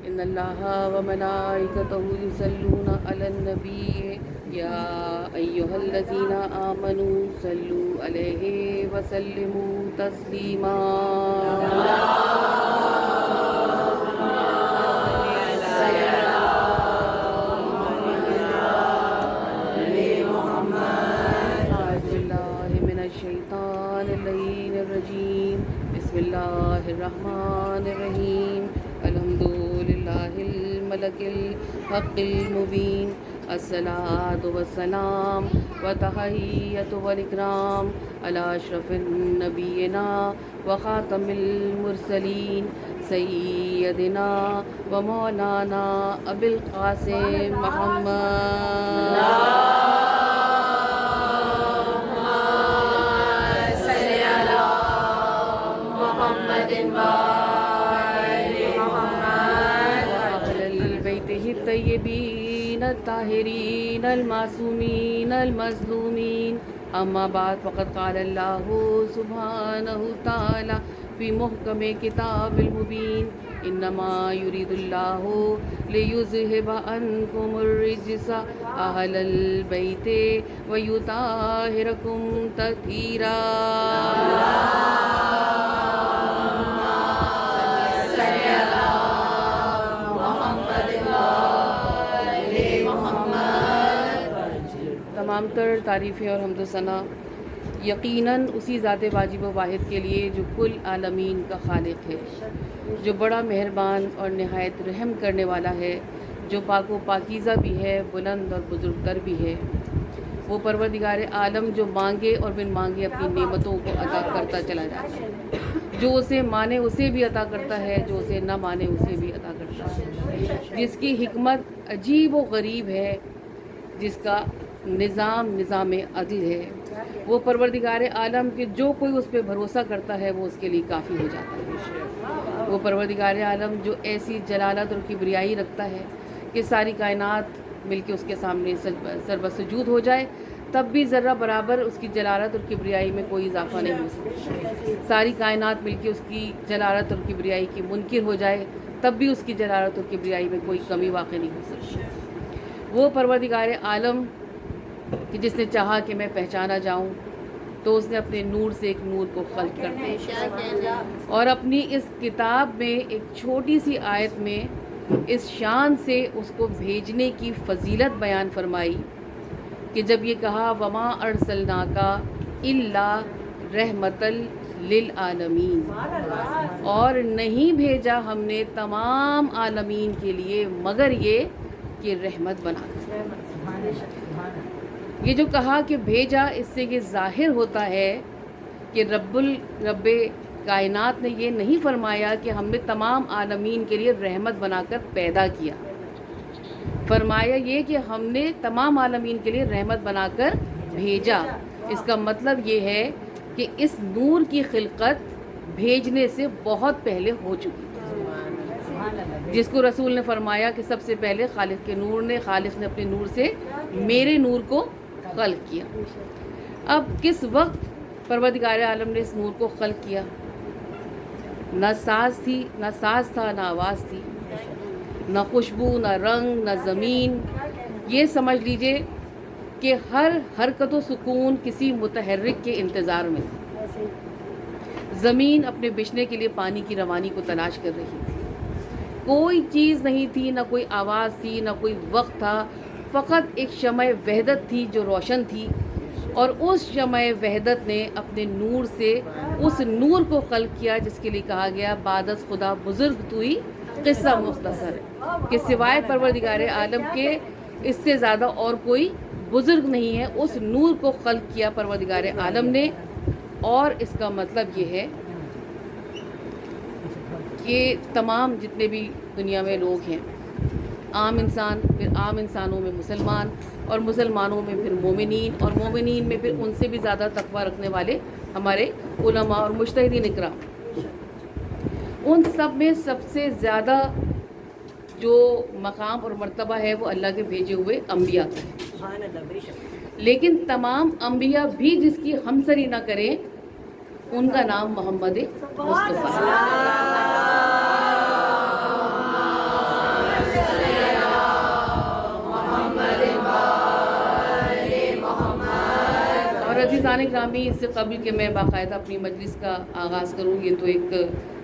ان اللہ و ملائکتہ یصلون علی النبی یا ایھا الذین آمنوا صلوا علیہ وسلموا تسلیما الشیطان اللعین الرجیم بسم اللہ الرحمن الرحیم الحمد للہ الملک الحق المبین الصلاۃ والسلام وتحیۃ والاکرام علی اشرف نبینا وخاتم المرسلین سیدنا و مولانا ابی القاسم محمد الطیبین الطاہرین المعصومین المظلومین اما بعد فقد قال اللہ سبحانہ تعالی فی محکم کتاب المبین انما یرید اللہ لیذہب عنکم الرجس اہل البیت ویطہرکم تطہیرا تمام تر تعریفیں اور حمد و ثنا یقیناً اسی ذات واجب و واحد کے لیے جو کل عالمین کا خالق ہے، جو بڑا مہربان اور نہایت رحم کرنے والا ہے، جو پاک و پاکیزہ بھی ہے، بلند اور بزرگ تر بھی ہے۔ وہ پروردگار عالم جو مانگے اور بن مانگے اپنی نعمتوں کو عطا کرتا چلا جاتا ہے، جو اسے مانے اسے بھی عطا کرتا ہے، جو اسے نہ مانے اسے بھی عطا کرتا ہے، جس کی حکمت عجیب و غریب ہے، جس کا نظام عدل ہے۔ وہ پروردگار عالم کہ جو کوئی اس پہ بھروسہ کرتا ہے وہ اس کے لیے کافی ہو جاتا ہے۔ وہ پروردگار عالم جو ایسی جلالت اور کبریائی رکھتا ہے کہ ساری کائنات مل کے اس کے سامنے سربسجود ہو جائے، تب بھی ذرہ برابر اس کی جلالت اور کبریائی میں کوئی اضافہ نہیں ہو سکتا۔ ساری کائنات مل کے اس کی جلالت اور کبریائی کی منکر ہو جائے، تب بھی اس کی جلالت اور کبریائی میں کوئی کمی واقع نہیں ہو سکتی۔ وہ پروردگار عالم کہ جس نے چاہا کہ میں پہچانا جاؤں تو اس نے اپنے نور سے ایک نور کو خلق کر دیا، اور اپنی اس کتاب میں ایک چھوٹی سی آیت میں اس شان سے اس کو بھیجنے کی فضیلت بیان فرمائی کہ جب یہ کہا وما ارسلناک الا رحمۃ للعالمین، اور نہیں بھیجا ہم نے تمام عالمین کے لیے مگر یہ کہ رحمت بنا کر۔ یہ جو کہا کہ بھیجا، اس سے یہ ظاہر ہوتا ہے کہ رب کائنات نے یہ نہیں فرمایا کہ ہم نے تمام عالمین کے لیے رحمت بنا کر پیدا کیا، فرمایا یہ کہ ہم نے تمام عالمین کے لیے رحمت بنا کر بھیجا۔ اس کا مطلب یہ ہے کہ اس نور کی خلقت بھیجنے سے بہت پہلے ہو چکی ہے، جس کو رسول نے فرمایا کہ سب سے پہلے خالق نے اپنے نور سے میرے نور کو خلق کیا۔ اب کس وقت پروردگار عالم نے اس نور کو خلق کیا؟ نہ ساز تھا، نہ آواز تھی، نہ خوشبو، نہ رنگ، نہ زمین۔ یہ سمجھ لیجئے کہ ہر حرکت و سکون کسی متحرک کے انتظار میں تھی۔ زمین اپنے بچھنے کے لیے پانی کی روانی کو تلاش کر رہی تھی، کوئی چیز نہیں تھی، نہ کوئی آواز تھی، نہ کوئی وقت تھا، فقط ایک شمع وحدت تھی جو روشن تھی، اور اس شمع وحدت نے اپنے نور سے اس نور کو خلق کیا جس کے لیے کہا گیا بعد از خدا بزرگ تو ہی قصہ مختصر ہے، کہ سوائے پروردگار عالم کے اس سے زیادہ اور کوئی بزرگ نہیں ہے۔ اس نور کو خلق کیا پروردگار عالم نے، اور اس کا مطلب یہ ہے کہ تمام جتنے بھی دنیا میں لوگ ہیں، عام انسان، پھر عام انسانوں میں مسلمان، اور مسلمانوں میں پھر مومنین، اور مومنین میں پھر ان سے بھی زیادہ تقویٰ رکھنے والے ہمارے علماء اور مجتہدین اکرام، ان سب میں سب سے زیادہ جو مقام اور مرتبہ ہے وہ اللہ کے بھیجے ہوئے انبیاء کا ہے۔ لیکن تمام انبیاء بھی جس کی ہمسری نہ کریں، ان کا نام محمد مصطفیٰ ہے۔ عزیزان گرامی، اس سے قبل کہ میں باقاعدہ اپنی مجلس کا آغاز کروں، یہ تو ایک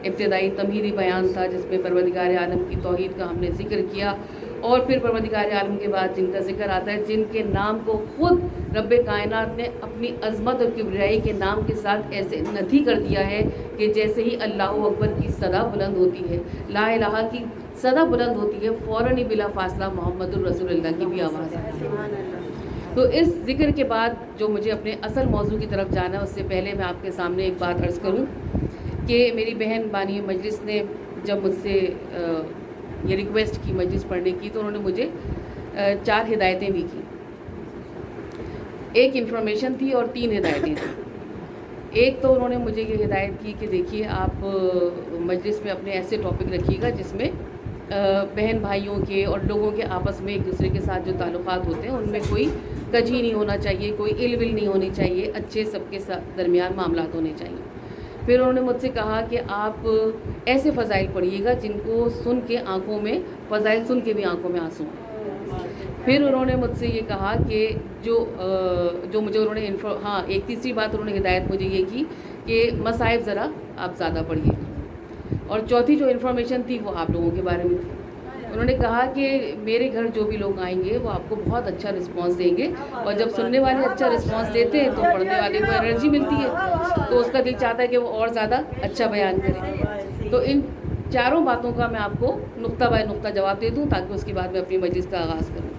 ابتدائی تمہیدی بیان تھا جس میں پروردگار عالم کی توحید کا ہم نے ذکر کیا، اور پھر پروردگار عالم کے بعد جن کا ذکر آتا ہے، جن کے نام کو خود رب کائنات نے اپنی عظمت اور کبریائی کے نام کے ساتھ ایسے ندی کر دیا ہے کہ جیسے ہی اللہ اکبر کی صدا بلند ہوتی ہے، لا الہ کی صدا بلند ہوتی ہے، فوراً ہی بلا فاصلہ محمد الرسول اللہ کی بھی آواز آتی ہے۔ تو اس ذکر کے بعد جو مجھے اپنے اصل موضوع کی طرف جانا ہے، اس سے پہلے میں آپ کے سامنے ایک بات عرض کروں کہ میری بہن بانی مجلس نے جب مجھ سے یہ ریکویسٹ کی مجلس پڑھنے کی، تو انہوں نے مجھے 4 ہدایتیں بھی کی۔ ایک انفارمیشن تھی اور 3 ہدایتیں تھیں۔ ایک تو انہوں نے مجھے یہ ہدایت کی کہ دیکھیے آپ مجلس میں اپنے ایسے ٹاپک رکھیے گا جس میں بہن بھائیوں کے اور لوگوں کے آپس میں ایک دوسرے کے ساتھ جو تعلقات ہوتے ہیں ان میں کوئی کجی نہیں ہونا چاہیے، کوئی اِل ول نہیں ہونی چاہیے، اچھے سب کے درمیان معاملات ہونے چاہیے۔ پھر انہوں نے مجھ سے کہا کہ آپ ایسے فضائل پڑھیے گا جن کو سن کے آنکھوں میں، فضائل سن کے بھی آنکھوں میں آنسو آئیں۔ پھر انہوں نے مجھ سے یہ کہا کہ جو مجھے انہوں نے ایک تیسری بات انہوں نے ہدایت مجھے یہ کی کہ مصائب ذرا آپ زیادہ پڑھیے گا، اور چوتھی جو انفارمیشن تھی وہ آپ لوگوں کے بارے میں تھی۔ انہوں نے کہا کہ میرے گھر جو بھی لوگ آئیں گے وہ آپ کو بہت اچھا رسپانس دیں گے، اور جب سننے والے اچھا رسپانس دیتے ہیں تو پڑھنے والے کو انرجی ملتی ہے، تو اس کا دل چاہتا ہے کہ وہ اور زیادہ اچھا بیان کرے۔ تو ان 4 باتوں کا میں آپ کو نقطہ بائی نقطہ جواب دے دوں تاکہ اس کے بعد میں اپنی مجلس کا آغاز کروں۔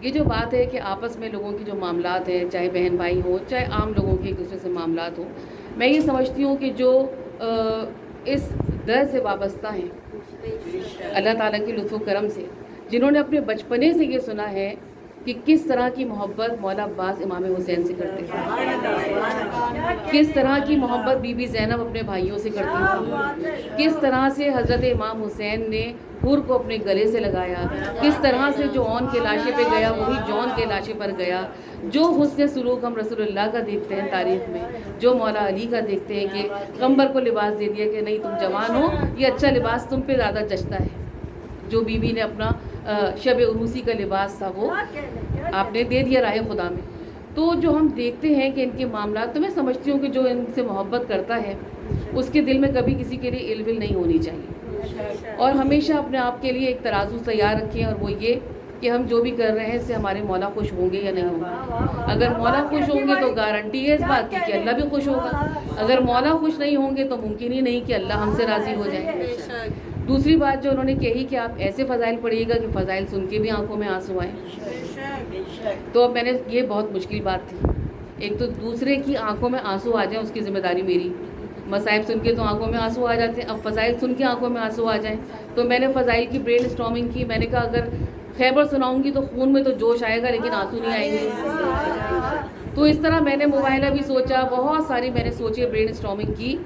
یہ جو بات ہے کہ آپس میں لوگوں کی جو معاملات ہیں، چاہے بہن بھائی ہوں، چاہے عام لوگوں کے ایک دوسرے سے معاملات ہوں، میں یہ سمجھتی ہوں کہ جو اس در سے وابستہ ہیں اللہ تعالیٰ کی لطف و کرم سے، جنہوں نے اپنے بچپنے سے یہ سنا ہے کہ کس طرح کی محبت مولا عباس امام حسین سے کرتے تھے، کس طرح کی محبت بی بی زینب اپنے بھائیوں سے کرتی تھی، کس طرح سے حضرت امام حسین نے حور کو اپنے گلے سے لگایا، کس طرح سے جو اون کے لاشے پہ گیا وہی جون کے لاشے پر گیا، جو حسن سلوک ہم رسول اللہ کا دیکھتے ہیں تاریخ میں، جو مولا علی کا دیکھتے ہیں کہ قمبر کو لباس دے دیا کہ نہیں تم جوان ہو، یہ اچھا لباس تم پہ زیادہ جچتا ہے، جو بی بی نے اپنا شب عروسی کا لباس تھا وہ آپ نے دے دیا راہ خدا میں۔ تو جو ہم دیکھتے ہیں کہ ان کے معاملات، تو میں سمجھتی ہوں کہ جو ان سے محبت کرتا ہے اس کے دل میں کبھی کسی کے لیے اِل ول نہیں ہونی چاہیے، اور ہمیشہ اپنے آپ کے لیے ایک ترازو تیار رکھیں، اور وہ یہ کہ ہم جو بھی کر رہے ہیں اس سے ہمارے مولا خوش ہوں گے یا نہیں ہوں گے۔ اگر مولا خوش ہوں گے تو گارنٹی ہے اس بات کی کہ اللہ بھی خوش ہوگا، اگر مولا خوش نہیں ہوں گے تو ممکن ہی نہیں کہ اللہ ہم سے راضی ہو جائے۔ دوسری بات جو انہوں نے کہی کہ آپ ایسے فضائل پڑھیے گا کہ فضائل سن کے بھی آنکھوں میں آنسو آئیں، تو اب میں نے یہ بہت مشکل بات تھی، ایک تو دوسرے کی آنکھوں میں آنسو آ جائیں اس کی ذمہ داری میری، مصائب سن کے تو آنکھوں میں آنسو آ جاتے ہیں، اب فضائل سن کے آنکھوں میں آنسو آ جائیں، تو میں نے فضائل کی برین اسٹارمنگ کی۔ میں نے کہا اگر خیبر سناؤں گی تو خون میں تو جوش آئے گا لیکن آنسو نہیں آئیں گے، تو اس طرح میں نے موبائلہ بھی سوچا، بہت ساری میں نے سوچی، برین اسٹارمنگ کی۔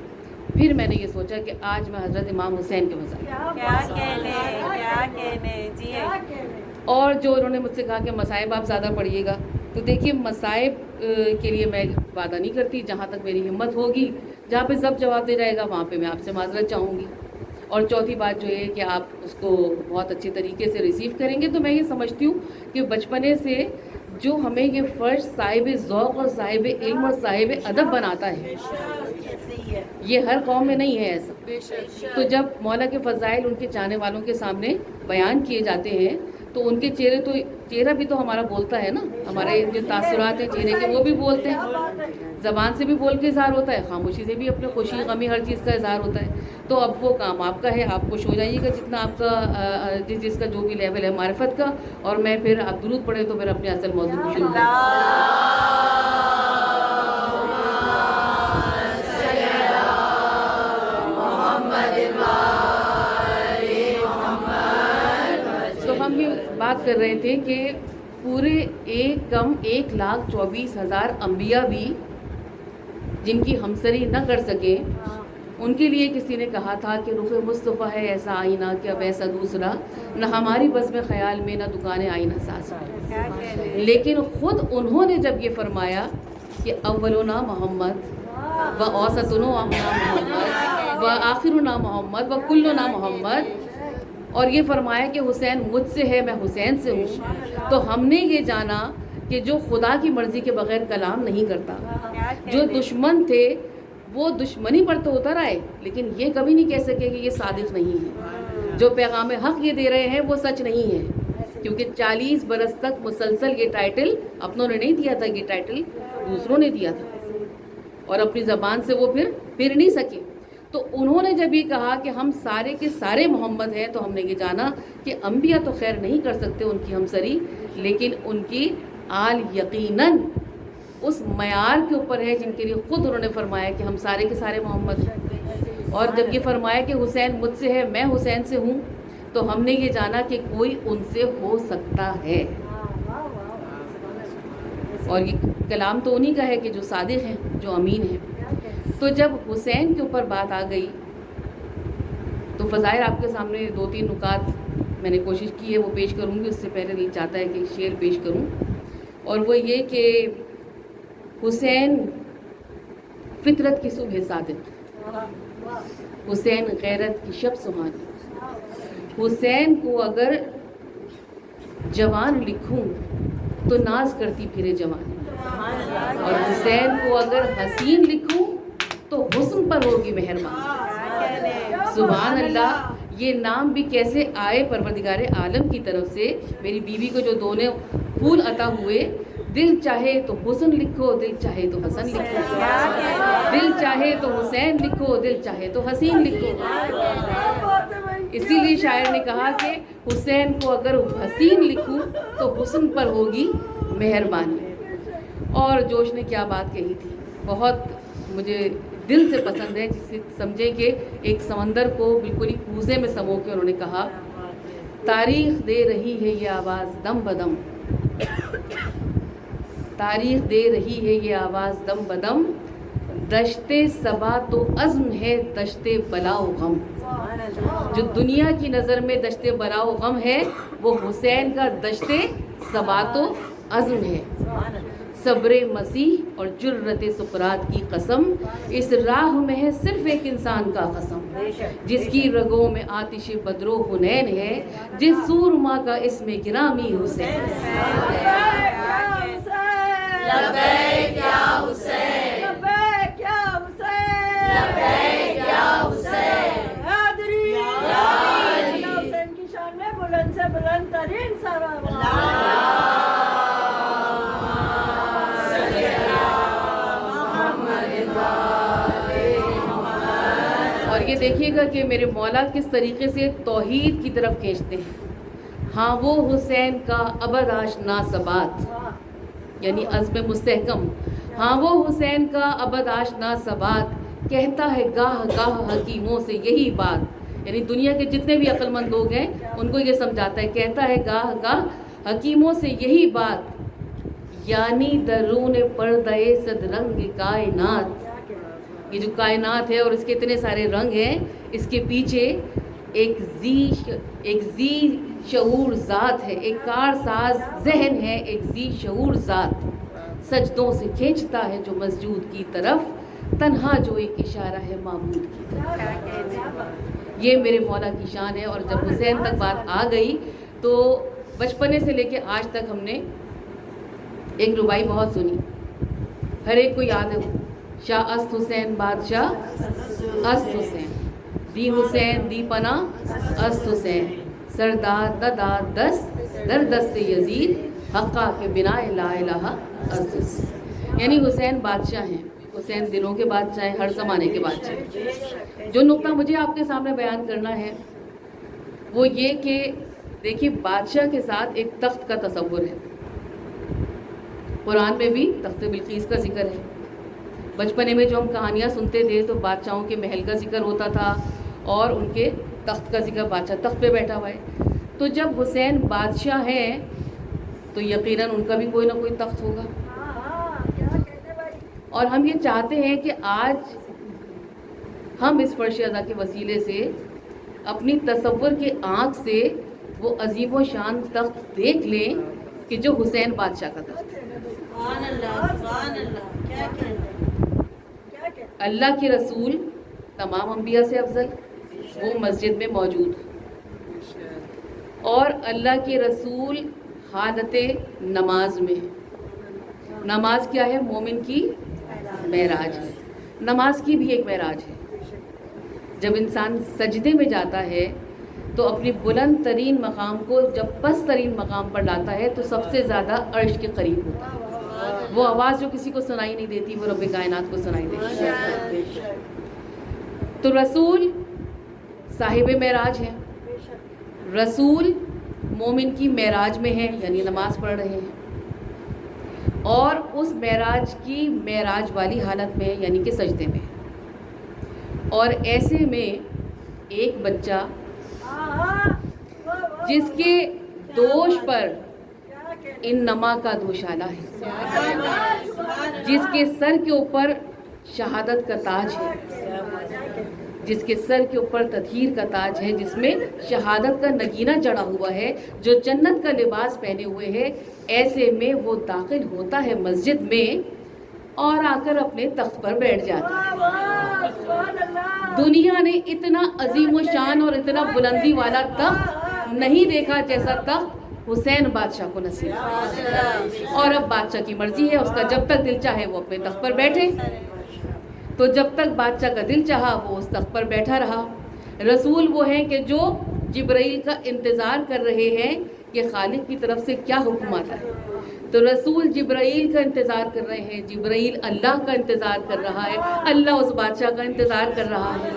پھر میں نے یہ سوچا کہ آج میں حضرت امام حسین کے فضائل، اور جو انہوں نے مجھ سے کہا کہ مصائب آپ زیادہ پڑھیے گا، تو دیکھیے مصائب کے لیے میں وعدہ نہیں کرتی، جہاں تک میری ہمت ہوگی، جہاں پہ سب جواب دے جائے گا وہاں پہ میں آپ سے معذرت چاہوں گی۔ اور چوتھی بات جو ہے کہ آپ اس کو بہت اچھے طریقے سے ریسیو کریں گے۔ تو میں یہ سمجھتی ہوں کہ بچپنے سے جو ہمیں یہ فرض صاحب ذوق اور صاحب علم اور صاحب ادب بناتا ہے، یہ ہر قوم میں نہیں ہے ایسا۔ تو جب مولا کے فضائل ان کے چاہنے والوں کے سامنے بیان کیے جاتے ہیں تو ان کے چہرہ بھی تو ہمارا بولتا ہے نا، ہمارے جو تاثرات ہیں چہرے کے وہ بھی بولتے ہیں، زبان سے بھی بول کے اظہار ہوتا ہے، خاموشی سے بھی اپنے خوشی غمی ہر چیز کا اظہار ہوتا ہے۔ تو اب وہ کام آپ کا ہے، آپ خوش ہو جائیے گا جتنا آپ کا جس کا جو بھی لیول ہے معرفت کا، اور میں پھر آپ درود پڑھیں تو پھر اپنے اصل موضوع کو شروع کریں۔ تو ہم بھی بات کر رہے تھے کہ پورے 1,24,000 انبیاء بھی جن کی ہمسری نہ کر سکیں، ان کے لیے کسی نے کہا تھا کہ رخ مصطفیٰ ہے ایسا آئینہ کہ اب ایسا دوسرا نہ ہماری بس میں خیال میں نہ دکانیں آئینہ ساز، لیکن خود انہوں نے جب یہ فرمایا کہ اولنا محمد و اوسطنا محمد و آخرنا محمد و کلنا محمد، اور یہ فرمایا کہ حسین مجھ سے ہے میں حسین سے ہوں، تو ہم نے یہ جانا کہ جو خدا کی مرضی کے بغیر کلام نہیں کرتا. جو دشمن تھے وہ دشمنی پر تو اتر آئے لیکن یہ کبھی نہیں کہہ سکے کہ یہ صادق نہیں ہے. جو پیغام حق یہ دے رہے ہیں وہ سچ نہیں ہے, کیونکہ 40 برس تک مسلسل یہ ٹائٹل اپنوں نے نہیں دیا تھا, یہ ٹائٹل دوسروں نے دیا تھا اور اپنی زبان سے وہ پھر نہیں سکے. تو انہوں نے جب یہ کہا کہ ہم سارے کے سارے محمد ہیں تو ہم نے یہ جانا کہ انبیاء تو خیر نہیں کر سکتے ان کی ہمسری, لیکن ان کی آل یقیناً اس معیار کے اوپر ہے جن کے لیے خود انہوں نے فرمایا کہ ہم سارے کے سارے محمد ہیں. اور جب یہ فرمایا کہ حسین مجھ سے ہے, میں حسین سے ہوں, تو ہم نے یہ جانا کہ کوئی ان سے ہو سکتا ہے. اور یہ کلام تو انہی کا ہے کہ جو صادق ہیں, جو امین ہیں. تو جب حسین کے اوپر بات آ گئی تو فضائل آپ کے سامنے 2-3 نکات میں نے کوشش کی ہے وہ پیش کروں گی. اس سے پہلے نہیں چاہتا ہے کہ شعر پیش کروں, اور وہ یہ کہ حسین فطرت کی صبح صادق, حسین غیرت کی شب سہانی. حسین کو اگر جوان لکھوں تو ناز کرتی پھرے جوانی, اور حسین کو اگر حسین لکھوں تو حسن پر ہوگی مہربان. سبحان اللہ, یہ نام بھی کیسے آئے پروردگار عالم کی طرف سے. میری بیوی کو جو دونوں پھول عطا ہوئے, دل چاہے تو حسن لکھو, دل چاہے تو حسن لکھو, دل چاہے تو حسین لکھو, دل چاہے تو حسین لکھو. اسی لیے شاعر نے کہا کہ حسین کو اگر حسین لکھوں تو حسن پر ہوگی مہربانی. اور جوش نے کیا بات کہی تھی, بہت مجھے دل سے پسند ہے, جس سے سمجھے کہ ایک سمندر کو بالکل ہی کوزے میں سمو کے انہوں نے کہا, تاریخ دے رہی ہے یہ آواز دم بدم, تاریخ دے رہی ہے یہ آواز دم بدم, دشتے صبا تو عزم ہے دشتے بلا و غم. جو دنیا کی نظر میں دشتے بلا و غم ہے وہ حسین کا دشتے صبا تو عزم ہے. صبر مسیح اور جرت سقراط کی قسم, اس راہ میں ہے صرف ایک انسان کا قسم, جس کی رگوں میں آتش بدر و حنین ہے, جس سورما کا اسم گرامی حسین. لبیک یا حسین, لبیک یا حسین, لبیک یا حسین, حاضری یا علی. حسین کی شان میں بلند سے بلند ترین سلام. اور یہ دیکھیے گا کہ میرے مولا کس طریقے سے توحید کی طرف کھینچتے ہیں. ہاں وہ حسین کا ابد آشنا ثبات, یعنی عزم مستحکم. ہاں وہ حسین کا ابد آشنا ثبات, کہتا ہے گاہ گاہ حکیموں سے یہی بات. یعنی دنیا کے جتنے بھی عقل مند لوگ ہیں ان کو یہ سمجھاتا ہے, کہتا ہے گاہ گاہ حکیموں سے یہی بات, یعنی درون پردہ صد رنگ کائنات. یہ جو کائنات ہے اور اس کے اتنے سارے رنگ ہیں, اس کے پیچھے ایک ذی شعور ذات ہے, ایک کارساز ذہن ہے, ایک ذی شعور ذات سجدوں سے کھینچتا ہے جو مسجود کی طرف, تنہا جو ایک اشارہ ہے معبود کی طرف. یہ میرے مولا کی شان ہے. اور جب حسین تک بات آ گئی تو بچپنے سے لے کے آج تک ہم نے ایک ربائی بہت سنی, ہر ایک کو یاد ہے, شاہ است حسین بادشاہ است حسین, دی حسین دی پناہ است حسین, سردار داد دست در دست یزید, حقا کے بنا لا الہ است حسین. یعنی حسین بادشاہ ہیں, حسین دلوں کے بادشاہ ہیں, ہر زمانے کے بادشاہ ہیں. جو نقطہ مجھے آپ کے سامنے بیان کرنا ہے وہ یہ کہ دیکھیے بادشاہ کے ساتھ ایک تخت کا تصور ہے. قرآن میں بھی تخت بلقیس کا ذکر ہے. بچپنے میں جو ہم کہانیاں سنتے تھے تو بادشاہوں کے محل کا ذکر ہوتا تھا اور ان کے تخت کا ذکر, بادشاہ تخت پہ بیٹھا ہوا ہے. تو جب حسین بادشاہ ہیں تو یقیناً ان کا بھی کوئی نہ کوئی تخت ہوگا. اور ہم یہ چاہتے ہیں کہ آج ہم اس فرش ازا کے وسیلے سے اپنی تصور کے آنکھ سے وہ عظیم و شان تخت دیکھ لیں کہ جو حسین بادشاہ کا تخت ہے. اللہ کے رسول تمام انبیاء سے افضل, وہ مسجد میں موجود, اور اللہ کے رسول حالت نماز میں, نماز کیا ہے؟ مومن کی معراج ہے. نماز کی بھی ایک معراج ہے. جب انسان سجدے میں جاتا ہے تو اپنی بلند ترین مقام کو جب پست ترین مقام پر لاتا ہے تو سب سے زیادہ عرش کے قریب ہوتا ہے. وہ آواز جو کسی کو سنائی نہیں دیتی وہ رب کائنات کو سنائی دیتی ہے. تو رسول صاحب معراج ہیں. رسول مومن کی معراج میں ہیں، یعنی نماز پڑھ رہے ہیں، اور اس معراج کی معراج والی حالت میں یعنی کہ سجدے میں. اور ایسے میں ایک بچہ جس کے دوش پر ان نما کا دوشالہ ہے، جس کے سر کے اوپر شہادت کا تاج ہے، جس کے سر کے اوپر تطہیر کا تاج ہے، جس میں شہادت کا نگینہ چڑھا ہوا ہے، جو جنت کا لباس پہنے ہوئے ہے، ایسے میں وہ داخل ہوتا ہے مسجد میں اور آ کر اپنے تخت پر بیٹھ جاتا ہے. دنیا نے اتنا عظیم و شان اور اتنا بلندی والا تخت نہیں دیکھا جیسا تخت حسین بادشاہ کو نصیب. اور اب بادشاہ کی مرضی ہے، اس کا جب تک دل چاہے وہ اپنے تخت پر بیٹھے. تو جب تک بادشاہ کا دل چاہا وہ اس تخت پر بیٹھا رہا. رسول وہ ہیں کہ جو جبرائیل کا انتظار کر رہے ہیں کہ خالق کی طرف سے کیا حکم آتا ہے. تو رسول جبرائیل کا انتظار کر رہے ہیں، جبرائیل اللہ کا انتظار کر رہا ہے، اللہ اس بادشاہ کا انتظار کر رہا ہے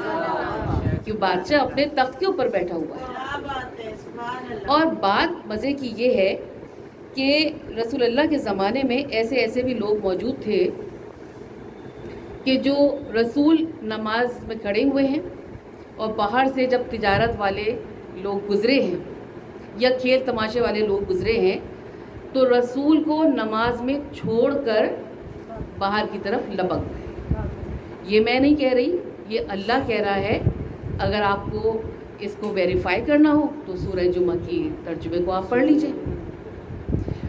کہ بادشاہ اپنے تخت کے اوپر بیٹھا ہوا ہے. اور بات مزے کی یہ ہے کہ رسول اللہ کے زمانے میں ایسے بھی لوگ موجود تھے کہ جو رسول نماز میں کھڑے ہوئے ہیں اور باہر سے جب تجارت والے لوگ گزرے ہیں یا کھیل تماشے والے لوگ گزرے ہیں تو رسول کو نماز میں چھوڑ کر باہر کی طرف لپک گئے. یہ میں نہیں کہہ رہی، یہ اللہ کہہ رہا ہے. اگر آپ کو اس کو ویریفائی کرنا ہو تو سورہ جمعہ کی ترجمے کو آپ پڑھ لیجئے.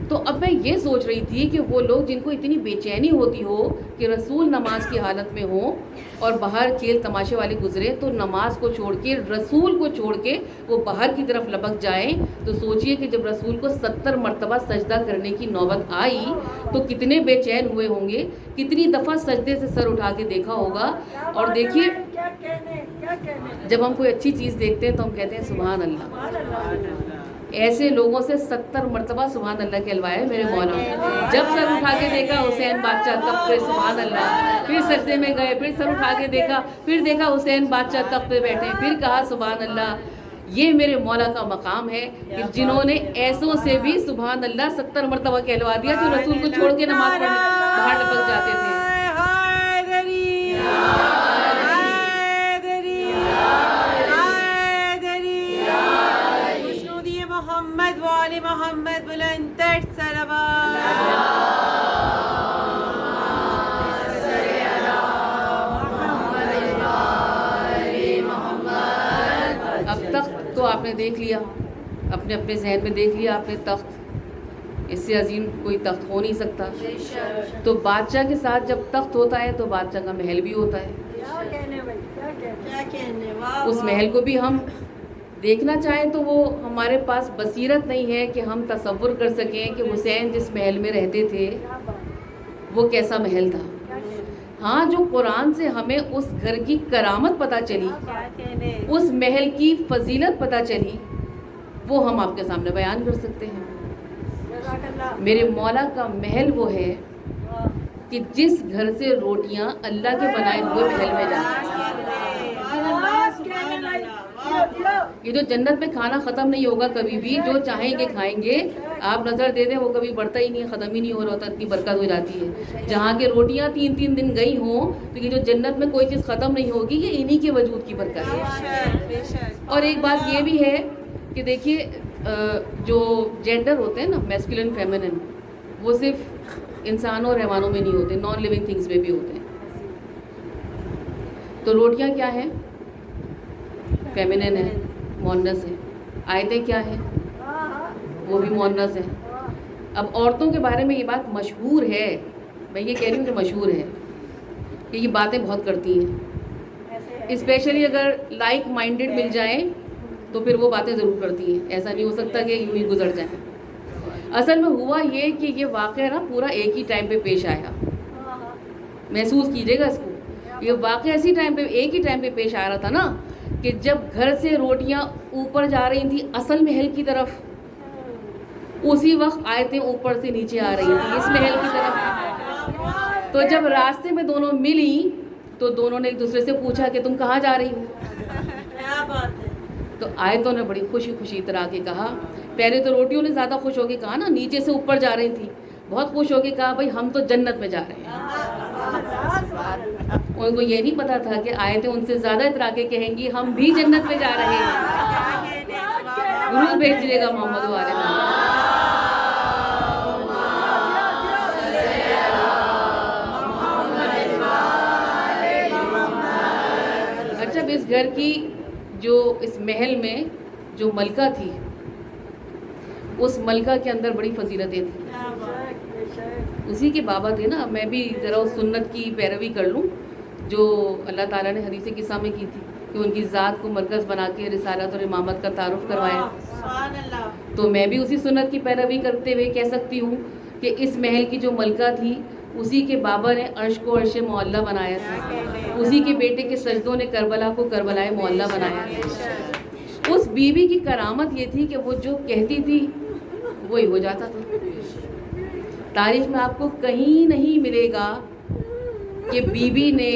تو اب میں یہ سوچ رہی تھی کہ وہ لوگ جن کو اتنی بے چینی ہوتی ہو کہ رسول نماز کی حالت میں ہوں اور باہر کھیل تماشے والے گزرے تو نماز کو چھوڑ کے رسول کو چھوڑ کے وہ باہر کی طرف لپک جائیں، تو سوچئے کہ جب رسول کو 70 مرتبہ سجدہ کرنے کی نوبت آئی تو کتنے بے چین ہوئے ہوں گے، کتنی دفعہ سجدے سے سر اٹھا کے دیکھا ہوگا. اور دیکھیے جب ہم کوئی اچھی چیز دیکھتے ہیں تو ہم کہتے ہیں سبحان اللہ. ایسے لوگوں سے 70 مرتبہ سبحان اللہ کہلوایا میرے مولا. جب سر اٹھا کے دیکھا حسین بادشاہ تخت پہ سبحان اللہ، پھر سجدے میں گئے، پھر سر اٹھا کے دیکھا، پھر دیکھا حسین بادشاہ تخت پہ بیٹھے، پھر کہا سبحان اللہ. یہ میرے مولا کا مقام ہے کہ جنہوں نے ایسوں سے بھی سبحان اللہ 70 مرتبہ کہلوا دیا جو رسول کو چھوڑ کے نماز پڑھنے باہر لپک جاتے تھے. محمد وآل محمد بلند تر صلوات. اب تخت تو آپ نے دیکھ لیا، اپنے اپنے ذہن میں دیکھ لیا آپ نے تخت. اس سے عظیم کوئی تخت ہو نہیں سکتا. تو بادشاہ کے ساتھ جب تخت ہوتا ہے تو بادشاہ کا محل بھی ہوتا ہے. اس محل کو بھی ہم دیکھنا چاہیں تو وہ ہمارے پاس بصیرت نہیں ہے کہ ہم تصور کر سکیں کہ حسین جس محل میں رہتے تھے وہ کیسا محل تھا. ہاں جو قرآن سے ہمیں اس گھر کی کرامت پتہ چلی، اس محل کی فضیلت پتہ چلی، وہ ہم آپ کے سامنے بیان کر سکتے ہیں. میرے مولا کا محل وہ ہے کہ جس گھر سے روٹیاں اللہ کے بنائے ہوئے محل میں جاتی ہیں. یہ جو جنت میں کھانا ختم نہیں ہوگا کبھی بھی، جو چاہیں گے کھائیں گے. آپ نظر دے دیں وہ کبھی بڑھتا ہی نہیں ہے، ختم ہی نہیں ہو رہا ہوتا، اتنی برکت ہو جاتی ہے. جہاں کے روٹیاں 3 دن گئی ہوں تو یہ جو جنت میں کوئی چیز ختم نہیں ہوگی، یہ انہی کے وجود کی برکت ہے. اور ایک بات یہ بھی ہے کہ دیکھیے جو جینڈر ہوتے ہیں نا، میسکولن فیمنن، وہ صرف انسانوں اور حیوانوں میں نہیں ہوتے، نان لیونگ تھنگس میں بھی ہوتے ہیں. تو روٹیاں کیا ہیں؟ فیمنن ہے، مونس ہے. آیتیں کیا ہیں؟ وہ بھی مونس ہے. اب عورتوں کے بارے میں یہ بات مشہور ہے، میں یہ کہہ رہی ہوں کہ مشہور ہے کہ یہ باتیں بہت کرتی ہیں. اسپیشلی اگر لائک مائنڈڈ مل جائیں تو پھر وہ باتیں ضرور کرتی ہیں. ایسا نہیں ہو سکتا کہ یوں ہی گزر جائیں. اصل میں ہوا یہ کہ یہ واقعہ نا پورا ایک ہی ٹائم پہ پیش آیا. محسوس کیجیے گا اس کو. یہ واقعہ اسی ٹائم پہ ایک ہی ٹائم پہ پیش آ رہا تھا نا کہ جب گھر سے روٹیاں اوپر جا رہی تھیں اصل محل کی طرف, اسی وقت آیتیں اوپر سے نیچے آ رہی تھیں اس محل کی طرف. تو جب راستے میں دونوں ملی تو دونوں نے ایک دوسرے سے پوچھا کہ تم کہاں جا رہی ہو؟ تو آیتوں نے بڑی خوشی خوشی طرح کے کہا, پہلے تو روٹیوں نے زیادہ خوش ہو کے کہا نا, نیچے سے اوپر جا رہی تھی, بہت خوش ہو کے کہا بھائی ہم تو جنت میں جا رہے ہیں. ان کو یہ نہیں پتا تھا کہ آیتیں ان سے زیادہ اترا کے کہیں گی ہم بھی جنت میں جا رہے ہیں. درود بھیج دیجیے گا محمد والے محمد. اچھا, اس گھر کی جو اس محل میں جو ملکہ تھی, اس ملکہ کے اندر بڑی فضیلتیں تھیں. اسی کے بابا تھے نا. میں بھی ذرا اس سنت کی پیروی کر لوں جو اللہ تعالیٰ نے حدیث قصہ میں کی تھی کہ ان کی ذات کو مرکز بنا کے رسالت اور امامت کا تعارف کروایا. تو میں بھی اسی سنت کی پیروی کرتے ہوئے کہہ سکتی ہوں کہ اس محل کی جو ملکہ تھی اسی کے بابا نے عرش کو عرش معلیٰ بنایا تھا, اسی کے بیٹے کے سجدوں نے کربلا کو کربلائے معلیٰ بنایا تھا. اس بیوی کی کرامت یہ تھی کہ وہ جو کہتی تھی وہی ہو جاتا تھا. تاریخ میں آپ کو کہیں نہیں ملے گا کہ بیوی نے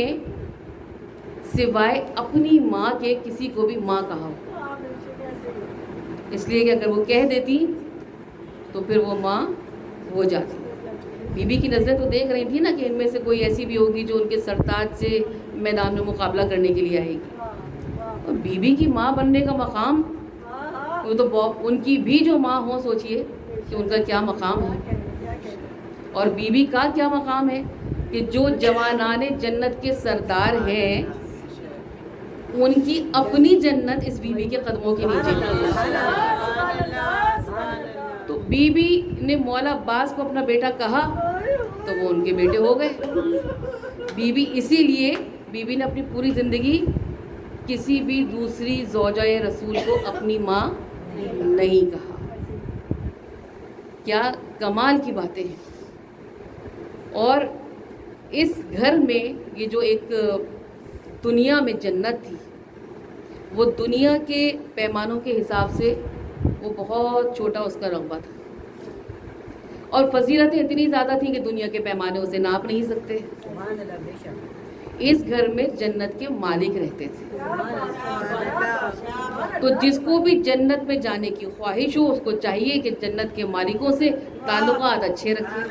سوائے اپنی ماں کے کسی کو بھی ماں کہا ہو. اس لیے کہ اگر وہ کہہ دیتی تو پھر وہ ماں ہو جاتی. بیوی کی نظریں تو دیکھ رہی تھی نا کہ ان میں سے کوئی ایسی بھی ہوگی جو ان کے سرتاج سے میدان میں مقابلہ کرنے کے لیے آئے گی. اور بیوی کی ماں بننے کا مقام, وہ تو ان کی بھی جو ماں ہو, سوچئے کہ ان کا کیا مقام ہے. اور بیوی کا کیا مقام ہے کہ جو جوانان جنت کے سردار ہیں ان کی اپنی جنت اس بیوی کے قدموں کے نیچے ہے. تو بیوی نے مولا عباس کو اپنا بیٹا کہا تو وہ ان کے بیٹے ہو گئے. بیوی اسی لیے بیوی نے اپنی پوری زندگی کسی بھی دوسری زوجہ رسول کو اپنی ماں نہیں کہا. کیا کمال کی باتیں ہیں. اور اس گھر میں یہ جو ایک دنیا میں جنت تھی وہ دنیا کے پیمانوں کے حساب سے وہ بہت چھوٹا اس کا رقبہ تھا, اور فضیلتیں اتنی زیادہ تھیں کہ دنیا کے پیمانے اسے ناپ نہیں سکتے. اس گھر میں جنت کے مالک رہتے تھے. تو جس کو بھی جنت میں جانے کی خواہش ہو اس کو چاہیے کہ جنت کے مالکوں سے تعلقات اچھے رکھے.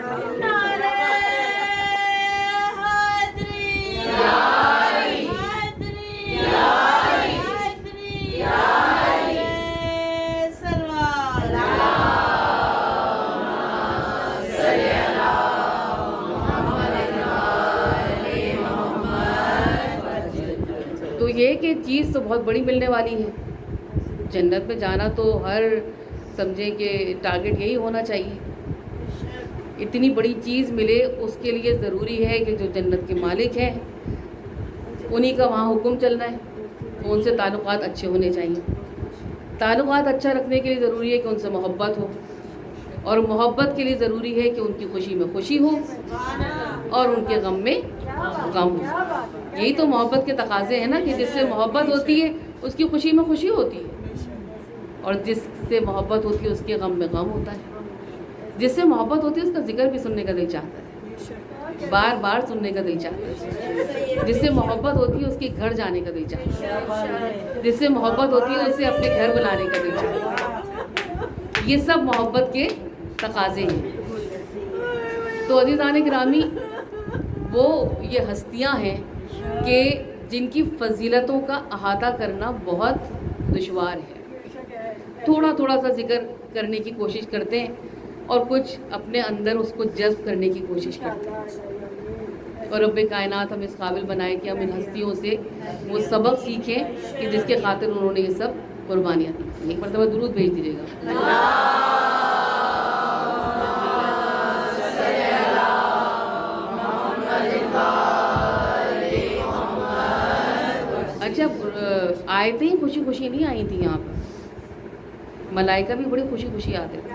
تو یہ کہ چیز تو بہت بڑی ملنے والی ہے. جنت میں جانا تو ہر سمجھیں کہ ٹارگٹ یہی ہونا چاہیے. اتنی بڑی چیز ملے اس کے لیے ضروری ہے کہ جو جنت کے مالک ہیں انہی کا وہاں حکم چلنا ہے, تو ان سے تعلقات اچھے ہونے چاہیے. تعلقات اچھا رکھنے کے لیے ضروری ہے کہ ان سے محبت ہو, اور محبت کے لیے ضروری ہے کہ ان کی خوشی میں خوشی ہو اور ان کے غم میں غم ہو. یہی تو محبت کے تقاضے ہیں نا کہ جس سے محبت ہوتی ہے اس کی خوشی میں خوشی ہوتی ہے, اور جس سے محبت ہوتی ہے اس کے غم میں غم ہوتا ہے. جس سے محبت ہوتی ہے اس کا ذکر بھی سننے کا دل چاہتا ہے, بار بار سننے کا دل چاہتا ہے. جس سے محبت ہوتی ہے اس کے گھر جانے کا دل چاہتا ہے. جس سے محبت ہوتی ہے اسے اپنے گھر بلانے کا دل چاہتا ہے. یہ سب محبت کے تقاضے ہیں. تو عزیزان گرامی, وہ یہ ہستیاں ہیں کہ جن کی فضیلتوں کا احاطہ کرنا بہت دشوار ہے. تھوڑا تھوڑا سا ذکر کرنے کی کوشش کرتے ہیں اور کچھ اپنے اندر اس کو جذب کرنے کی کوشش کرتے ہیں. اور رب کائنات ہم اس قابل بنائے کہ ہم ان ہستیوں سے وہ سبق سیکھیں کہ جس کے خاطر انہوں نے یہ سب قربانیاں دی. ایک مرتبہ درود بھیج دیجیے گا. اچھا, آیتیں ہی خوشی خوشی نہیں آئی تھیں یہاں پر, ملائکہ بھی بڑی خوشی خوشی آتے تھے.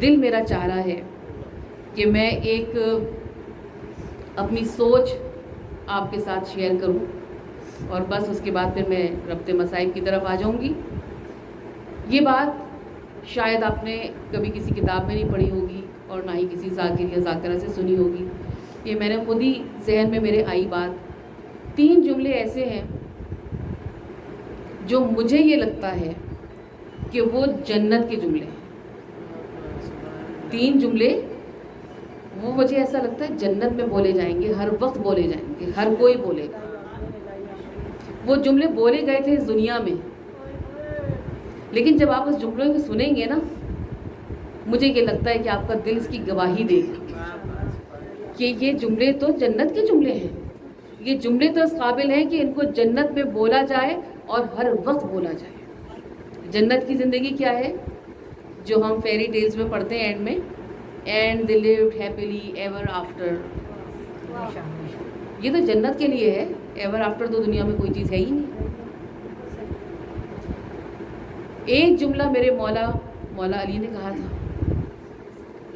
دل میرا چاہ رہا ہے کہ میں ایک اپنی سوچ آپ کے ساتھ شیئر کروں اور بس اس کے بعد پھر میں ربط مصائب کی طرف آ جاؤں گی. یہ بات شاید آپ نے کبھی کسی کتاب میں نہیں پڑھی ہوگی اور نہ ہی کسی ذاکر یا ذاکرہ سے سنی ہوگی. یہ میں نے خود ہی ذہن میں میرے آئی بات. 3 جملے ایسے ہیں جو مجھے یہ لگتا ہے کہ وہ جنت کے جملے ہیں. 3 جملے وہ مجھے ایسا لگتا ہے جنت میں بولے جائیں گے, ہر وقت بولے جائیں گے, ہر کوئی بولے گا. وہ جملے بولے گئے تھے اس دنیا میں, لیکن جب آپ اس جملوں کو سنیں گے نا, مجھے یہ لگتا ہے کہ آپ کا دل اس کی گواہی دے گا کہ یہ جملے تو جنت کے جملے ہیں. یہ جملے تو اس قابل ہیں کہ ان کو جنت میں بولا جائے اور ہر وقت بولا جائے. جنت کی زندگی کیا ہے جو ہم فیری ٹیلز میں پڑھتے ہیں اینڈ میں, and they lived happily ever after. یہ تو جنت کے لیے ہے, ایور آفٹر تو دنیا میں کوئی چیز ہے ہی نہیں. ایک جملہ میرے مولا علی نے کہا تھا,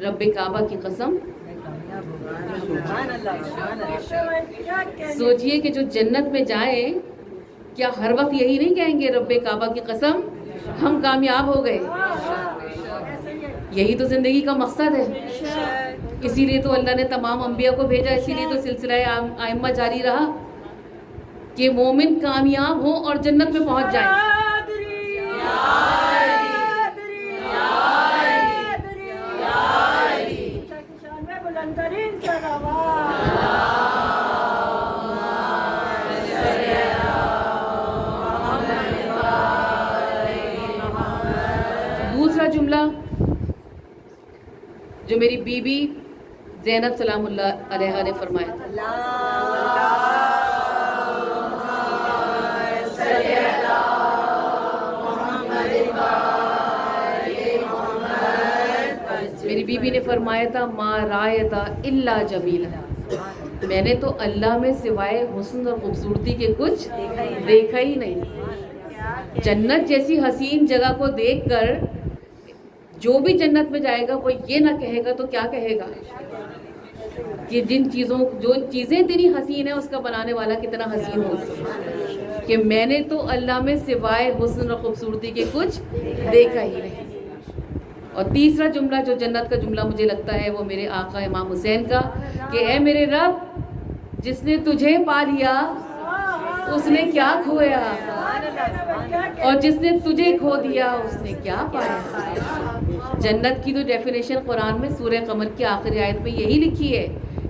رب کعبہ کی قسم. سوچئے کہ جو جنت میں جائیں کیا ہر وقت یہی نہیں کہیں گے رب کعبہ کی قسم ہم کامیاب ہو گئے. یہی تو زندگی کا مقصد ہے. اسی لیے تو اللہ نے تمام انبیاء کو بھیجا, اسی لیے تو سلسلہ ائمہ جاری رہا کہ مومن کامیاب ہوں اور جنت میں پہنچ جائیں. دوسرا جملہ جو میری بی بی زینب سلام اللہ علیہا نے فرمایا تھا, میری بی بی نے فرمایا تھا, ما رایت الا جمیلا. میں نے تو اللہ میں سوائے حسن اور خوبصورتی کے کچھ دیکھا ہی نہیں. جنت جیسی حسین جگہ کو دیکھ کر جو بھی جنت میں جائے گا وہ یہ نہ کہے گا تو کیا کہے گا کہ جو چیزیں اتنی حسین ہیں اس کا بنانے والا کتنا حسین ہوگا. کہ میں نے تو اللہ میں سوائے حسن اور خوبصورتی کے کچھ دیکھا ہی نہیں. اور تیسرا جملہ جو جنت کا جملہ مجھے لگتا ہے وہ میرے آقا امام حسین کا, کہ اے میرے رب جس نے تجھے پا لیا اس نے کیا کھویا, اور جس نے تجھے کھو دیا اس نے کیا پایا. جنت کی تو ڈیفینیشن قرآن میں سورہ قمر کی آخری آیت میں یہی لکھی ہے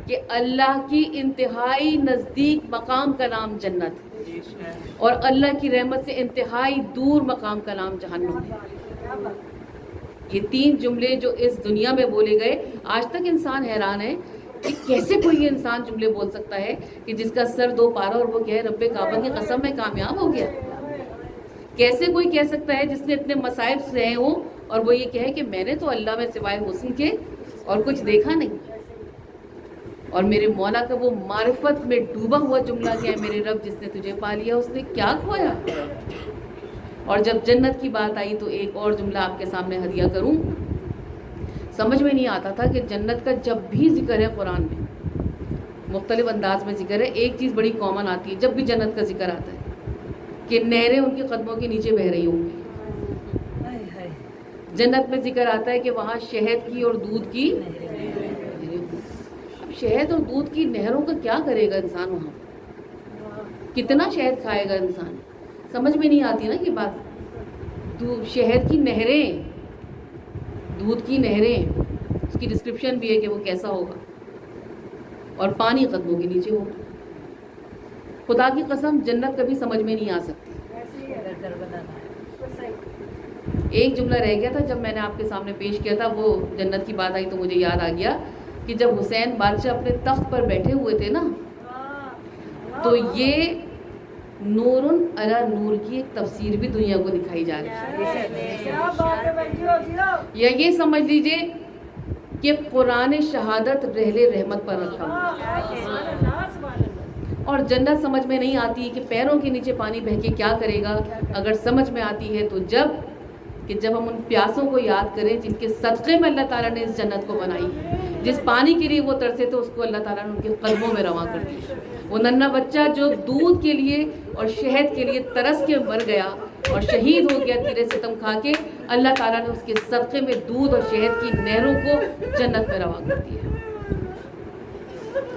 کہ اللہ کی انتہائی نزدیک مقام کا نام جنت, اور اللہ کی رحمت سے انتہائی دور مقام کا نام جہنم ہے. یہ 3 جملے جو اس دنیا میں بولے گئے, آج تک انسان حیران ہے کہ کیسے کوئی یہ انسان جملے بول سکتا ہے کہ جس کا سر 2 پارا اور وہ کہے رب کعبہ کی قسم میں کامیاب ہو گیا. کیسے کوئی کہہ سکتا ہے جس نے اتنے مصائب سہے ہوں اور وہ یہ کہے کہ میں نے تو اللہ میں سوائے حسن کے اور کچھ دیکھا نہیں. اور میرے مولا کا وہ معرفت میں ڈوبا ہوا جملہ کیا ہے, میرے رب جس نے تجھے پا لیا اس نے کیا کھویا. اور جب جنت کی بات آئی تو ایک اور جملہ آپ کے سامنے ہدیہ کروں. سمجھ میں نہیں آتا تھا کہ جنت کا جب بھی ذکر ہے قرآن میں, مختلف انداز میں ذکر ہے, ایک چیز بڑی کامن آتی ہے جب بھی جنت کا ذکر آتا ہے کہ نہریں ان کے قدموں کے نیچے بہہ رہی ہوں گی. جنت میں ذکر آتا ہے کہ وہاں شہد کی اور دودھ کی. اب شہد اور دودھ کی نہروں کا کیا کرے گا انسان وہاں, کتنا شہد کھائے گا انسان, سمجھ میں نہیں آتی نا یہ بات. شہد کی نہریں, دودھ کی نہریں, اس کی ڈسکرپشن بھی ہے کہ وہ کیسا ہوگا, اور پانی قدموں کے نیچے ہوگا. خدا کی قسم جنت کبھی سمجھ میں نہیں آ سکتی. ایک جملہ رہ گیا تھا جب میں نے آپ کے سامنے پیش کیا تھا, وہ جنت کی بات آئی تو مجھے یاد آ گیا کہ جب حسین بادشاہ اپنے تخت پر بیٹھے ہوئے تھے نا, تو یہ نور علی نور کی ایک تفسیر بھی دنیا کو دکھائی جا رہی ہے. یا یہ سمجھ لیجئے کہ قرآن شہادت رحل رحمت پر رکھا ہوا, اور جنت سمجھ میں نہیں آتی کہ پیروں کے نیچے پانی بہہ کے کیا کرے گا. اگر سمجھ میں آتی ہے تو جب کہ جب ہم ان پیاسوں کو یاد کریں جن کے صدقے میں اللہ تعالیٰ نے اس جنت کو بنائی ہے، جس پانی کے لیے وہ ترسے تھے اس کو اللہ تعالیٰ نے ان کے قلبوں میں رواں کر دیا. وہ ننھا بچہ جو دودھ کے لیے اور شہد کے لیے ترس کے مر گیا اور شہید ہو گیا تیرے ستم کھا کے، اللہ تعالیٰ نے اس کے صدقے میں دودھ اور شہد کی نہروں کو جنت میں رواں کر دیا.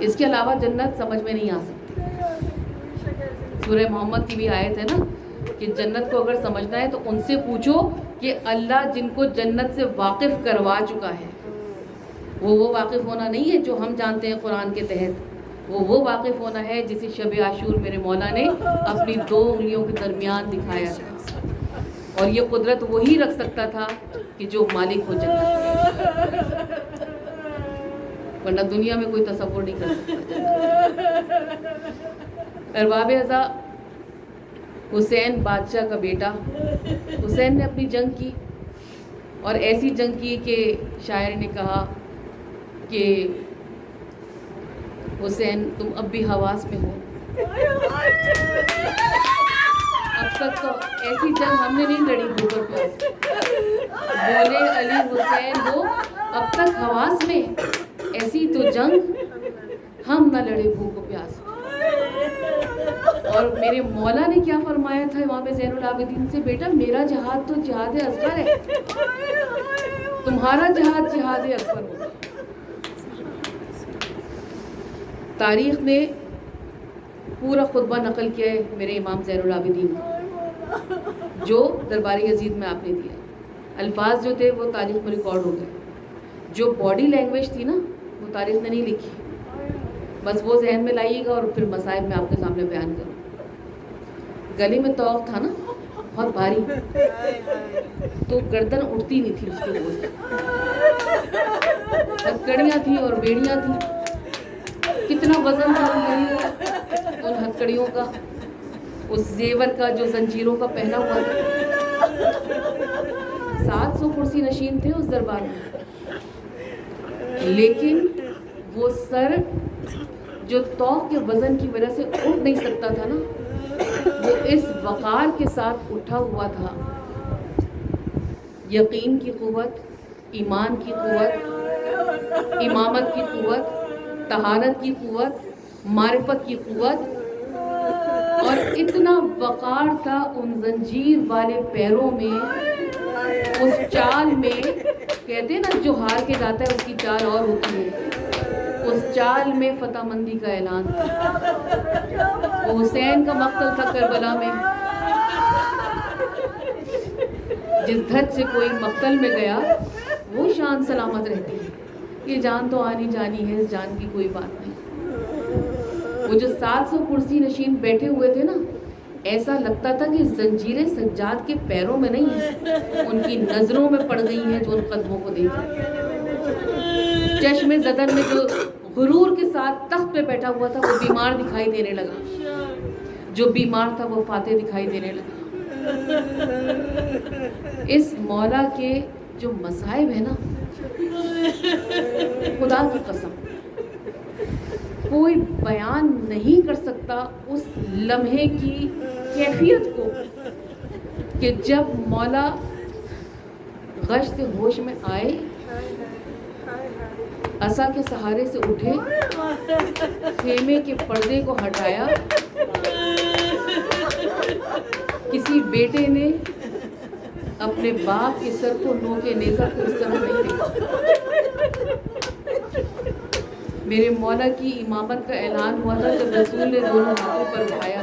اس کے علاوہ جنت سمجھ میں نہیں آ سکتی. سورہ محمد کی بھی آیت ہے نا کہ جنت کو اگر سمجھنا ہے تو ان سے پوچھو کہ اللہ جن کو جنت سے واقف کروا چکا ہے، وہ واقف ہونا نہیں ہے جو ہم جانتے ہیں قرآن کے تحت، وہ واقف ہونا ہے جسے شب عاشور میرے مولا نے اپنی 2 انگلیوں کے درمیان دکھایا تھا. اور یہ قدرت وہی رکھ سکتا تھا کہ جو مالک ہو جنت کا، ورنہ دنیا میں کوئی تصور نہیں کر سکتا. ارباب ازا حسین بادشاہ کا بیٹا، حسین نے اپنی جنگ کی اور ایسی جنگ کی کہ شاعر نے کہا کہ حسین تم اب بھی حواس میں ہو. اب تک تو ایسی جنگ ہم نے نہیں لڑی بھوک اور پیاس. بولے علی حسین وہ اب تک حواس میں، ایسی تو جنگ ہم نہ لڑے بھوک و پیاس. اور میرے مولا نے کیا فرمایا تھا امام زین العابدین سے، بیٹا میرا جہاد تو جہاد اصغر ہے، تمہارا جہاد جہاد اکبر ہوگا. تاریخ نے پورا خطبہ نقل کیا ہے میرے امام زین العابدین کا، جو دربار یزید میں آپ نے دیا. الفاظ جو تھے وہ تاریخ میں ریکارڈ ہو گئے. جو باڈی لینگویج تھی نا وہ تاریخ نے نہیں لکھی، بس وہ ذہن میں لائیے گا اور پھر مصائب میں آپ کے سامنے بیان کروں. گلے میں توق تھا نا بہت بھاری، تو گردن اٹھتی نہیں تھی اس کے اوپر، ہتکڑیاں تھیں اور بیڑیاں تھیں. کتنا وزن تھا ان ہتکڑیوں کا، اس زیور کا جو زنجیروں کا پہنا ہوا تھا. 700 کرسی نشین تھے اس دربار میں، لیکن وہ سر جو توق کے وزن کی وجہ سے اٹھ نہیں سکتا تھا نا، وہ اس وقار کے ساتھ اٹھا ہوا تھا. یقین کی قوت، ایمان کی قوت، امامت کی قوت، طہارت کی قوت، معرفت کی قوت، اور اتنا وقار تھا ان زنجیر والے پیروں میں، اس چال میں. کہتے ہیں نا جو ہار کے جاتا ہے اس کی چال اور ہوتی ہے، اس چال میں فتح مندی کا اعلان تھا. وہ حسین کا مقتل تھا کربلا میں. جس دھت سے کوئی مقتل میں گیا وہ شان سلامت رہتی ہے. یہ جان تو آنی جانی ہے، اس جان کی کوئی بات نہیں. وہ جو 700 کرسی نشین بیٹھے ہوئے تھے نا، ایسا لگتا تھا کہ زنجیریں سجاد کے پیروں میں نہیں ہیں، ان کی نظروں میں پڑ گئی ہیں جو ان قدموں کو دیکھ رہے ہیں. چشم زدن میں جو غرور کے ساتھ تخت پہ بیٹھا ہوا تھا وہ بیمار دکھائی دینے لگا، جو بیمار تھا وہ فاتح دکھائی دینے لگا. اس مولا کے جو مصائب ہے نا، خدا کی قسم کوئی بیان نہیں کر سکتا اس لمحے کی کیفیت کو کہ جب مولا غش سے ہوش میں آئے، عصا کے سہارے سے اٹھے، خیمے کے پردے کو ہٹایا. کسی بیٹے نے اپنے باپ کے سر کو نوکے نیزہ کو اس طرح نہیں دیکھا. میرے مولا کی امامت کا اعلان ہوا تھا جب رسول نے دونوں ہاتھوں پر اٹھایا.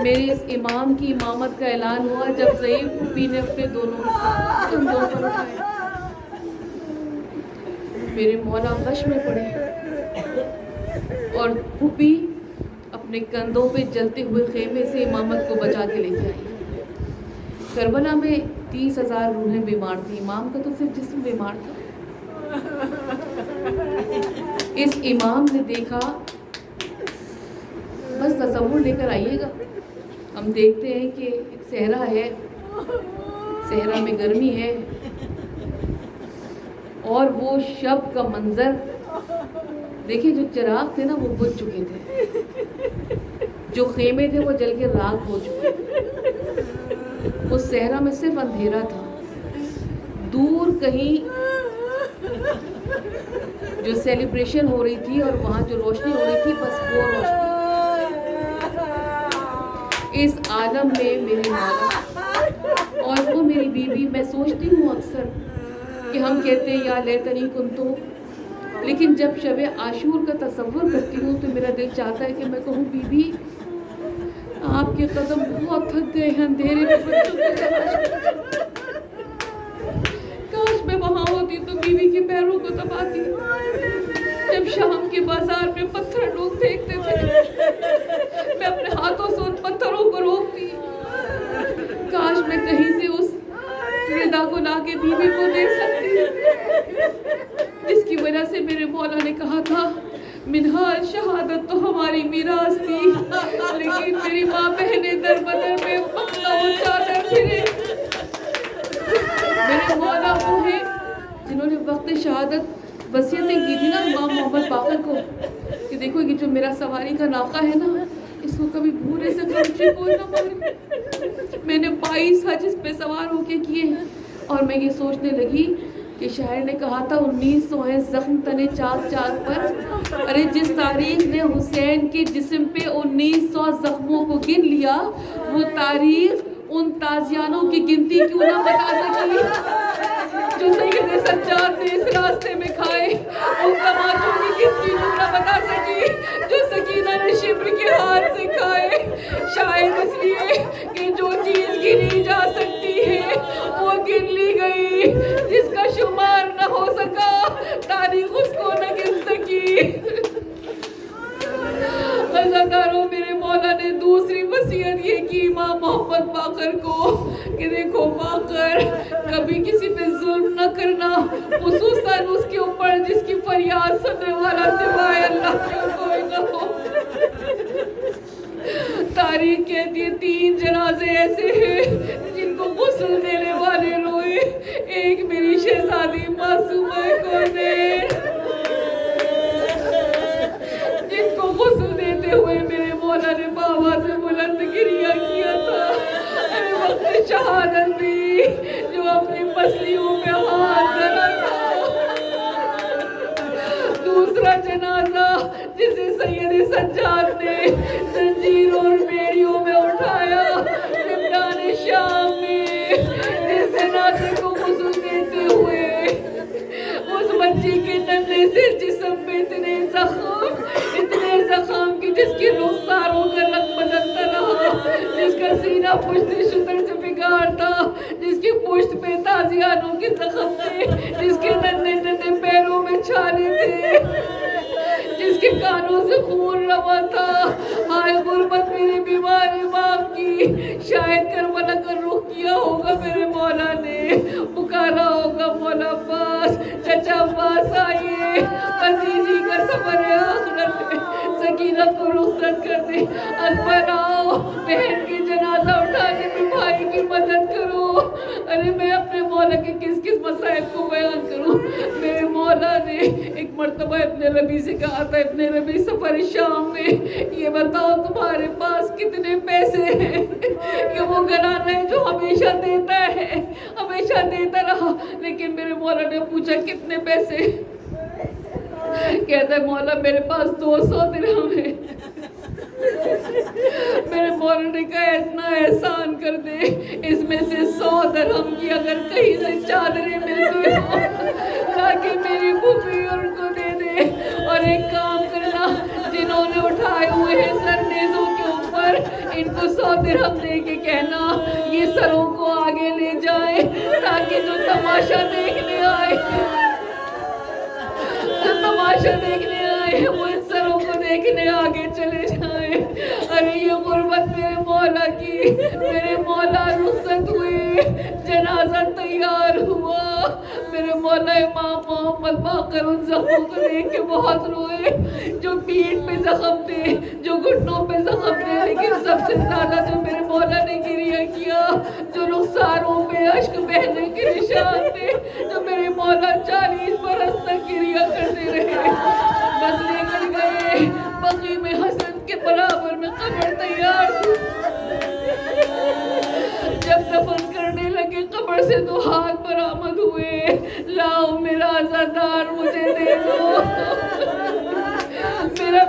میرے اس امام کی امامت کا اعلان ہوا جب ضعیف پھوپھی نے اپنے دونوں کندھوں پر اٹھایا. میرے مولا غش میں پڑے اور پھوپھی اپنے کندھوں پہ جلتے ہوئے خیمے سے امامت کو بچا کے لے کے آئی. کربلا میں 30,000 روحیں بیمار تھیں، امام کا تو صرف جسم بیمار تھا. اس امام نے دیکھا، بس تصور لے کر آئیے گا. ہم دیکھتے ہیں کہ ایک صحرا ہے، صحرا میں گرمی ہے اور وہ شب کا منظر دیکھیں. جو چراغ تھے نا وہ بجھ چکے تھے، جو خیمے تھے وہ جل کے راکھ ہو چکے. اس صحرا میں صرف اندھیرا تھا، دور کہیں جو سیلیبریشن ہو رہی تھی اور وہاں جو روشنی ہو رہی تھی بس وہ روشنی. اس عالم میں میری مولا اور وہ میری بیوی. میں سوچتی ہوں اکثر کہ ہم کہتے ہیں یا لیتنی کنتو، لیکن جب شب عاشور کا تصور کرتی ہوں تو میرا دل چاہتا ہے کہ میں کہوں بی بی آپ کے قدم بہت تھک گئے ہیں اندھیرے میں بچوں کو تلاش. کاش میں وہاں ہوتی تو بیوی کے پیروں کو دباتی. جب شام کے بازار میں پتھر لوگ پھینکتے تھے میں اپنے ہاتھوں سے ان پتھروں کو روکتی. کاش میں کہیں سے اس ردا کو لا کے بیوی کو دے سکتی جس کی وجہ سے میرے مولا نے کہا تھا منہا شہادت تو ہماری میراث تھی، لیکن میری ماں بہنیں در بدر میں پکا وہ چادر پھرے. میرے مولا وہ ہیں جنہوں نے وقت شہادت وصیتیں کی تھی نا امام محمد باقر کو کہ دیکھو یہ جو میرا سواری کا ناقہ ہے نا اس کو کبھی بھورے سے خرچے کوئی نہ مارے. میں نے 22 حج اس پہ سوار ہو کے کیے ہیں اور میں یہ سوچنے لگی کہ شاعر نے کہا تھا 1900 ہیں زخم تنے چاک چاک پر. ارے جس تاریخ نے حسین کے جسم پہ 1900 زخموں کو گن لیا وہ تاریخ ان تازیانوں کی گنتی کیوں نہ بتا سکی جو سید سجاد نے اس راستے میں کھائے. ان تماچوں کی گنتی کیوں نہ بتا سکی جو سکینہ نے شبر کے ہاتھ سے کھائے. شاید اس لیے کہ جو چیز گنی جا سکتی ہے وہ گن لی گئی، جس کا شمار نہ ہو سکا تاریخ اس کو نہ گن سکی. عزاداروں میرے مولا نے دوسری وصیت یہ کی امام محمد باقر کو کہ دیکھو باقر کبھی کسی پہ ظلم نہ کرنا، خصوصاً اس کے اوپر جس کی فریاد سننے والا سوائے اللہ کے کوئی نہ ہو. تاریخ کہتی ہے 3 جنازے ایسے ہیں جن کو غسل دینے والے روئے. ایک میری شہزادی معصومہ کونین جن کو غسل دیتے ہوئے میرے مولا نے بآواز بلند گریہ کیا تھا. ارے وقت شہادت بھی جو اپنی پسلیوں میں ہاتھ ڈالا تھا. دوسرا جنازہ جسے سید سجاد نے زنجیروں اور بیڑیوں میں اٹھایا زندان شام میں، جس جنازے کو غسل دیتے ہوئے اس بچی کے ننھے سے جسم میں اتنے زخم کہ جس کی رخساروں کا رنگ بدلتا رہا، جس کا سینہ پشت شتر سے بگاڑ تھا، جس کی پشت پہ تازیانوں کے زخم تھے، جس کے ننھے پیروں میں چھالے تھے، جس کے کانوں سے خون روا تھا. ہائے غربت میرے بیمار امام کی. شاید کربلا کا رخ کیا ہوگا میرے مولا نے، پکارا ہوگا مولا عباس چچا عباس آئیے، عزیزی کا سفر آخرت ہے، سکینہ کو رخصت کر دے. اکبر آؤ بہن کی جنازہ اٹھانے میں بھائی کی مدد کرو. ارے میں اپنے مولا کے کس کس مسائل کو بیان کروں. میرے مولا نے ایک مرتبہ ابن ربی سے کہا تھا ابن ربی سفر شام میں یہ بتاؤ تمہارے پاس کتنے پیسے ہیں کہ وہ گھرانا ہے جو ہمیشہ دیتا ہے، ہمیشہ دیتا رہا. لیکن میرے مولا نے پوچھا کتنے پیسے؟ کہتا ہے مولا میرے پاس 200 درہم ہے. میرے مولا نے کہا اتنا احسان کر دے اس میں سے 100 درہم کی اگر کہیں سے چادریں ملتی ہو تاکہ میری پھوپھی ان کو دے دے. اور ایک کام کرنا جنہوں نے اٹھائے ہوئے ہیں سر نیزوں کے اوپر ان کو 100 درہم دے کے کہنا یہ سروں کو آگے لے جائیں تاکہ جو تماشا دیکھنے آئے وہ ان سروں کو دیکھنے آگے چلے جائیں. ارے یہ غربت میرے مولا کی. میرے مولا رخصت ہوئے، جنازہ تیار ہوا. میرے مولا امام محمد باقر ان زخموں کو دیکھ کے بہت روئے، جو پیٹھ پہ زخم تھے، جو گھٹنوں پہ زخم تھے، لیکن سب سے زیادہ جو میرے مولا نے گریہ کیا، جو رخساروں پہ اشک بہنے کے نشان تھے، جو میرے مولا 40 برس تک گریہ کرتے رہے. بس لے کر گئے بقی میں حسن کے برابر میں قبر تیار تھی. جب دفن کر سے تو ہاتھ برآمد ہوئے، لاؤ میرا عزادار مجھے دے دو، میرا